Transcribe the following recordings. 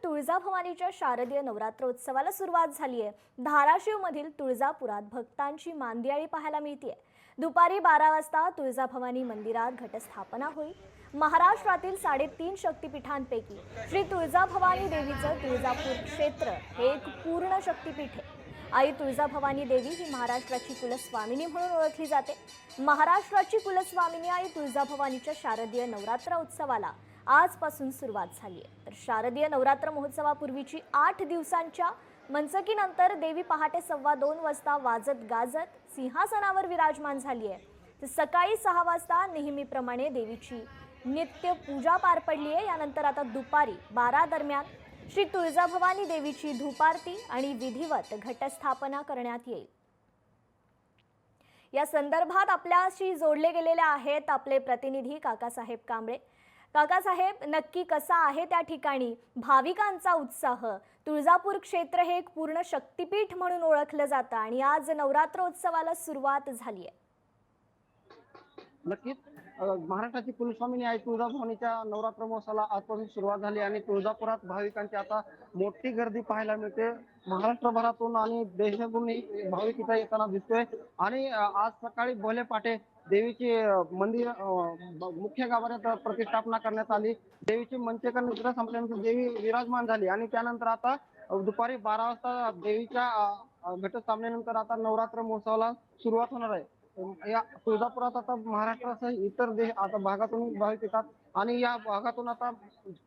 तुळजाभवानीच्या शारदीय नवरात्रोत्सवाला सुरुवात झाली आहे। धाराशिवमधील तुळजापुरात भक्तांची मांदियाळी पाहायला मिळते। दुपारी 12 वाजता तुळजाभवानी मंदिरात घटस्थापना होईल। महाराष्ट्रातील 3.5 शक्तिपीठांपैकी श्री तुळजाभवानी देवीचं तुळजापूर क्षेत्र हे एक पूर्ण शक्तिपीठ आहे। आई तुळजाभवानी देवी ही महाराष्ट्राची कुलस्वामिनी म्हणून ओळखली जाते। महाराष्ट्राची कुलस्वामिनी आई तुळजाभवानीच्या शारदीय नवरात्र उत्सवाला आजपासून सुरुवात झाली आहे। तर शारदीय नवरात्र महोत्सवापूर्वीची 8 दिवसांच्या मंचकीनंतर देवी पहाटे 2:15 वाजता वाजत गाजत सिंहासनावर विराजमान झाली आहे। तर सकाळी 6 वाजता नेहमीप्रमाणे देवीची नित्य पूजा पार पडली आहे। यानंतर आता दुपारी 12 दरम्यान श्री तुळजाभवानी देवीची धूपारती आणि विधिवत घटस्थापना करण्यात येईल। या संदर्भात आपल्याशी जोडले गेलेले आहेत आपले प्रतिनिधी काकासाहेब कांबळे। काकासाहेब, नक्की कसा आहे त्या ठिकाणी भाविकांचा उत्साह? तुळजापूर क्षेत्र हे एक पूर्ण शक्तिपीठ म्हणून ओळखलं जातं आणि आज नवरात्रोत्सवाला सुरुवात झाली आहे। नक्कीच महाराष्ट्राची कुलस्वामिनी आई तुळजाभवानीच्या नवरात्र महोत्सवाला आजपासून सुरुवात झाली आणि तुळजापुरात भाविकांची आता मोठी गर्दी पाहायला मिळते। महाराष्ट्रभरातून आणि देशातूनही भाविक इथं येताना दिसतोय आणि आज सकाळी भोले पाटे देवीची मंदिर मुख्य गाभाऱ्यात प्रतिष्ठापना करण्यात आली। देवीची मंचकर निद्रा संपल्यानंतर देवी विराजमान झाली आणि त्यानंतर आता दुपारी 12 वाजता देवीच्या घटस्थापनेनंतर आता नवरात्र महोत्सवाला सुरुवात होणार आहे। या तुळजापुरात आता महाराष्ट्रासह इतर आता भागातून भाविक येतात आणि या भागातून आता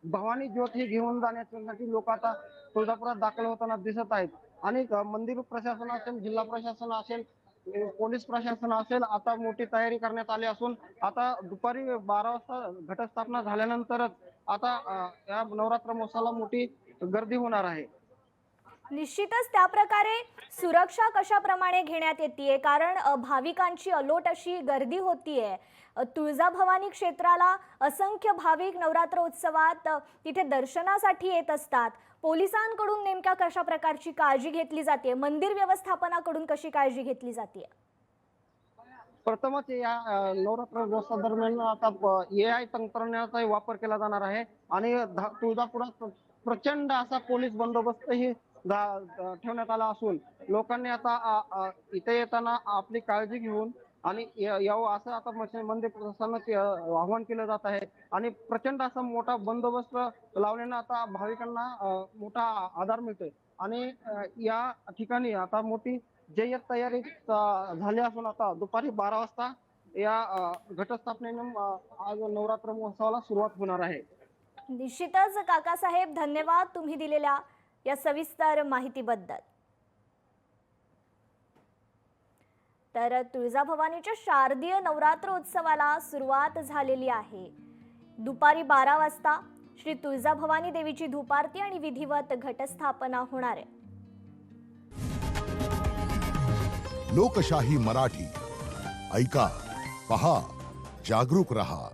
भवानी ज्योत ही घेऊन जाण्यासाठी लोक आता तुळजापुरात दाखल होताना दिसत आहेत आणि मंदिर प्रशासन असेल, जिल्हा प्रशासन असेल, पोलीस प्रशासन असेल, आता मोठी तयारी करण्यात आली असून आता दुपारी 12 वाजता घटस्थापना झाल्यानंतरच आता या नवरात्र महोत्सवाला मोठी गर्दी होणार आहे। निश्चितच त्या प्रकारे सुरक्षा कशा प्रमाणे घेण्यात येते, कारण भाविकांची अलोट अशी गर्दी होतीये। तुळजाभवानी क्षेत्राला असंख्य भाविक नवरात्र उत्सवात तिथे दर्शनासाठी येत असतात। पोलिसांकडून नेमक्या कशा प्रकारची काळजी घेतली जाते, मंदिर व्यवस्थापनाकडून कशी काळजी घेतली जाते? प्रथमच या नवरात्र महोत्सवादरम्यान आता AI तंत्रज्ञानाचा वापर केला जाणार आहे आणि तुळजापुरात प्रचंड असा पोलीस बंदोबस्तही ठेवण्यात आला असून लोकांनी आता इथे येताना आपली काळजी घेऊन आणि यावं असं आता मंदिर प्रशासनाचे आवाहन केलं जात आहे आणि प्रचंड असा मोठा बंदोबस्त लावण्यानं आता भाविकांना मोठा आधार मिळतोय आणि या ठिकाणी आता मोठी जय्यत तयारी झाली असून आता दुपारी 12 वाजता या घटस्थापनेनं आज नवरात्र महोत्सवाला सुरुवात होणार आहे। निश्चितच काकासाहेब, धन्यवाद तुम्ही दिलेल्या या सविस्तर माहितीबद्दल। तर तुळजाभवानीच्या शारदीय नवरात्र उत्सवाला सुरुवात झालेली आहे। दुपारी 12 वाजता श्री तुळजाभवानी देवीची धूपारती आणि विधिवत घटस्थापना होणार आहे। लोकशाही मराठी ऐका, पहा, जागरूक रहा।